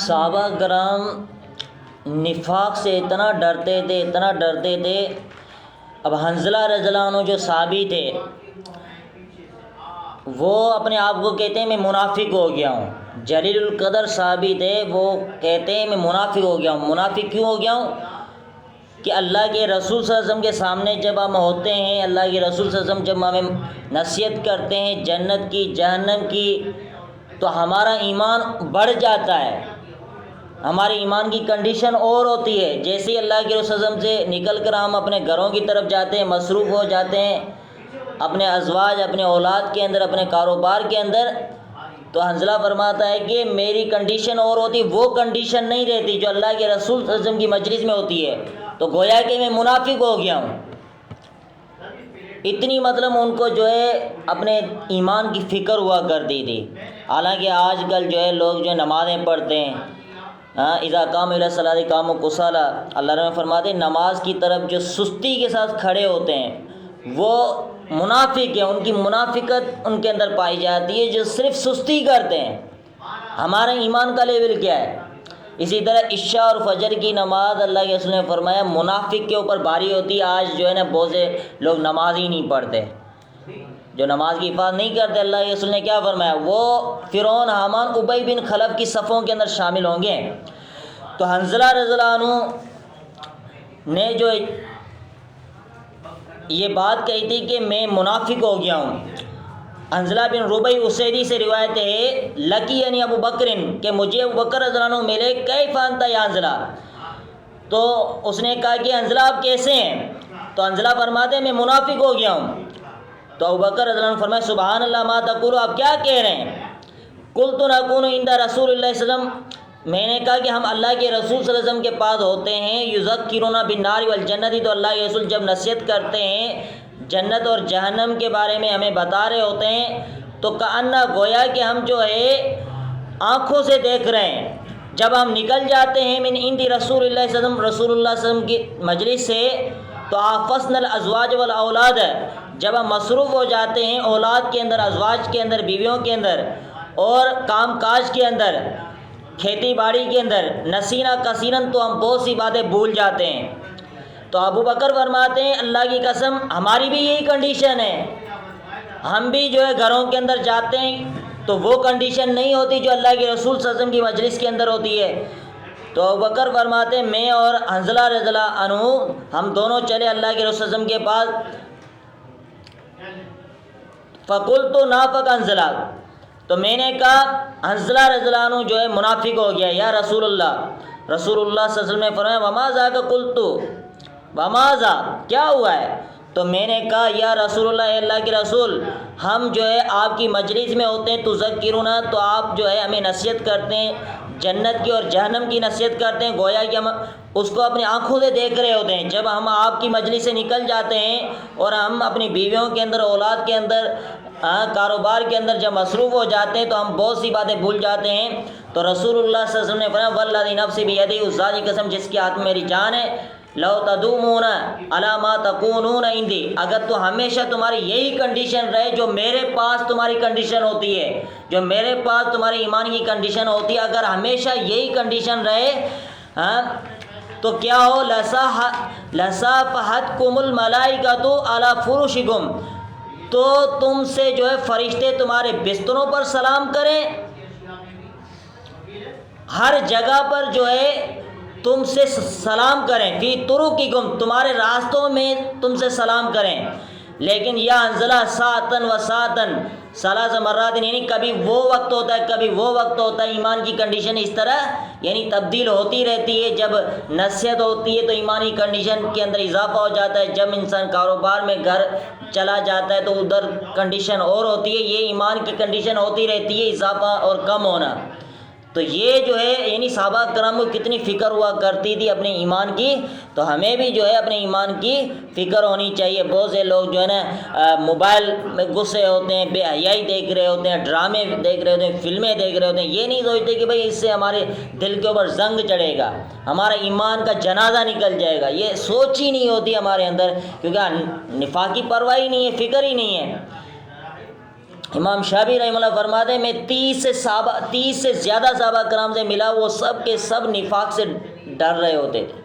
صحابہ کرام نفاق سے اتنا ڈرتے تھے. اب حنظلہ رضی اللہ عنہ جو صحابی تھے وہ اپنے آپ کو کہتے ہیں میں منافق ہو گیا ہوں. جلیل القدر صحابی تھے، وہ کہتے ہیں میں منافق ہو گیا ہوں. منافق کیوں ہو گیا ہوں؟ کہ اللہ کے رسول صلی اللہ علیہ وسلم کے سامنے جب ہم ہوتے ہیں، اللہ کے رسول صلی اللہ علیہ وسلم جب ہمیں نصیحت کرتے ہیں جنت کی جہنم کی، تو ہمارا ایمان بڑھ جاتا ہے، ہمارے ایمان کی کنڈیشن اور ہوتی ہے. جیسے ہی اللہ کے رسول صلی اللہ علیہ وسلم سے نکل کر ہم اپنے گھروں کی طرف جاتے ہیں، مصروف ہو جاتے ہیں اپنے ازواج، اپنے اولاد کے اندر، اپنے کاروبار کے اندر، تو حنظلہ فرماتا ہے کہ میری کنڈیشن اور ہوتی، وہ کنڈیشن نہیں رہتی جو اللہ کے رسول صلی اللہ علیہ وسلم کی مجلس میں ہوتی ہے. تو گویا کہ میں منافق ہو گیا ہوں. اتنی مطلب ان کو جو ہے اپنے ایمان کی فکر ہوا کرتی تھی. حالانکہ آج کل جو ہے لوگ جو نمازیں پڑھتے ہیں، اذا قاموا الی الصلاۃ قاموا کسالی، اللہ رحمہ فرماتے ہیں نماز کی طرف جو سستی کے ساتھ کھڑے ہوتے ہیں وہ منافق ہیں. ان کی منافقت ان کے اندر پائی جاتی ہے جو صرف سستی کرتے ہیں. ہمارے ایمان کا لیول کیا ہے؟ اسی طرح عشاء اور فجر کی نماز اللہ کے رسول نے فرمایا منافق کے اوپر بھاری ہوتی ہے. آج جو ہے نا بہت سے لوگ نماز ہی نہیں پڑھتے، جو نماز کی حفاظت نہیں کرتے. اللہ کے رسول نے کیا فرمایا؟ وہ فرعون، حامان، ابی بن خلف کی صفوں کے اندر شامل ہوں گے. تو حنظلہ رضی اللہ عنہ نے جو یہ بات کہی تھی کہ میں منافق ہو گیا ہوں. حنظلہ بن ربیع اسیدی سے روایت ہے لقینی ابو بکر، کہ مجھے ابو بکر رضی اللہ عنہ ملے. کیف انت یا حنظلہ؟ تو اس نے کہا کہ حنظلہ آپ کیسے ہیں؟ تو حنظلہ فرماتے ہیں میں منافق ہو گیا ہوں. تو ابو بکر رضی اللہ عنہ فرمایا سبحان اللہ ما تقول، آپ کیا کہہ رہے ہیں؟ قلت نکون عند رسول اللہ صلی اللہ علیہ وسلم، میں نے کہا کہ ہم اللہ کے رسول صلی اللہ علیہ وسلم کے پاس ہوتے ہیں. یذکرنا بالنار والجنت، تو اللہ کے رسول جب نصیحت کرتے ہیں جنت اور جہنم کے بارے میں ہمیں بتا رہے ہوتے ہیں، تو کأنہ گویا کہ ہم جو ہے آنکھوں سے دیکھ رہے ہیں. جب ہم نکل جاتے ہیں من عند رسول اللہ صلی اللہ علیہ وسلم، رسول اللہ صلی اللہ علیہ وسلم کی مجلس سے، تو آفسنا الازواج والاولاد، جب ہم مصروف ہو جاتے ہیں اولاد کے اندر، ازواج کے اندر، بیویوں کے اندر، اور کام کاج کے اندر، کھیتی باڑی کے اندر، نسینا کثیرن، تو ہم بہت سی باتیں بھول جاتے ہیں. تو ابو بکر فرماتے ہیں اللہ کی قسم ہماری بھی یہی کنڈیشن ہے. ہم بھی جو ہے گھروں کے اندر جاتے ہیں تو وہ کنڈیشن نہیں ہوتی جو اللہ کے رسول صلی اللہ علیہ وسلم کی مجلس کے اندر ہوتی ہے. تو ابو بکر فرماتے ہیں میں اور حنظلہ رضی اللہ عنہ ہم دونوں چلے اللہ کے رسول صلی اللہ علیہ وسلم کے پاس. فقلت نافق حنظلہ، تو میں نے کہا حنظلہ رضی اللہ عنہ جو ہے منافق ہو گیا یا رسول اللہ. رسول اللہ صلی اللہ علیہ وسلم نے فرمایا وما ذاک قلت، وما ذاک کیا ہوا ہے؟ تو میں نے کہا یا رسول اللہ، اللہ کے رسول ہم جو ہے آپ کی مجلس میں ہوتے ہیں تذکرنا، تو آپ جو ہے ہمیں نصیحت کرتے ہیں جنت کی اور جہنم کی نصیحت کرتے ہیں، گویا کہ ہم اس کو اپنی آنکھوں سے دیکھ رہے ہوتے ہیں. جب ہم آپ کی مجلس سے نکل جاتے ہیں اور ہم اپنی بیویوں کے اندر، اولاد کے اندر، کاروبار کے اندر جب مصروف ہو جاتے ہیں تو ہم بہت سی باتیں بھول جاتے ہیں. تو رسول اللہ صلی اللہ علیہ وسلم نے فرمایا والذی نفسی بیدی، اس ذات کی قسم جس کے ہاتھ میں میری جان ہے، لو تدومون علی ما تکونون عندی، اگر تو ہمیشہ تمہاری یہی کنڈیشن رہے جو میرے پاس تمہاری کنڈیشن ہوتی ہے، جو میرے پاس تمہارے ایمان کی کنڈیشن ہوتی ہے، اگر ہمیشہ یہی کنڈیشن رہے تو کیا ہو لصافحتکم الملائکۃ علی فروشکم، تو تم سے جو ہے فرشتے تمہارے بستروں پر سلام کریں، ہر جگہ پر جو ہے تم سے سلام کریں، فی طرقکم، تمہارے راستوں میں تم سے سلام کریں. لیکن یا حنظلہ ساعتن و ساعتن ثلاث مرات، یعنی کبھی وہ وقت ہوتا ہے کبھی وہ وقت ہوتا ہے. ایمان کی کنڈیشن اس طرح یعنی تبدیل ہوتی رہتی ہے. جب نصیحت ہوتی ہے تو ایمانی کنڈیشن کے اندر اضافہ ہو جاتا ہے، جب انسان کاروبار میں گھر چلا جاتا ہے تو ادھر کنڈیشن اور ہوتی ہے. یہ ایمان کی کنڈیشن ہوتی رہتی ہے، اضافہ اور کم ہونا. تو یہ جو ہے یعنی صحابہ کرام کو کتنی فکر ہوا کرتی تھی اپنے ایمان کی، تو ہمیں بھی جو ہے اپنے ایمان کی فکر ہونی چاہیے. بہت سے لوگ جو ہے نا موبائل میں گھسے ہوتے ہیں، بے حیائی دیکھ رہے ہوتے ہیں، ڈرامے دیکھ رہے ہوتے ہیں، فلمیں دیکھ رہے ہوتے ہیں. یہ نہیں سوچتے کہ بھئی اس سے ہمارے دل کے اوپر زنگ چڑھے گا، ہمارا ایمان کا جنازہ نکل جائے گا. یہ سوچ ہی نہیں ہوتی ہمارے اندر، کیونکہ نفاق کی پرواہ ہی نہیں ہے، فکر ہی نہیں ہے. امام شافعی رحمہ اللہ فرماتے ہیں میں 30 سے زیادہ صحابہ کرام سے ملا، وہ سب کے سب نفاق سے ڈر رہے ہوتے تھے،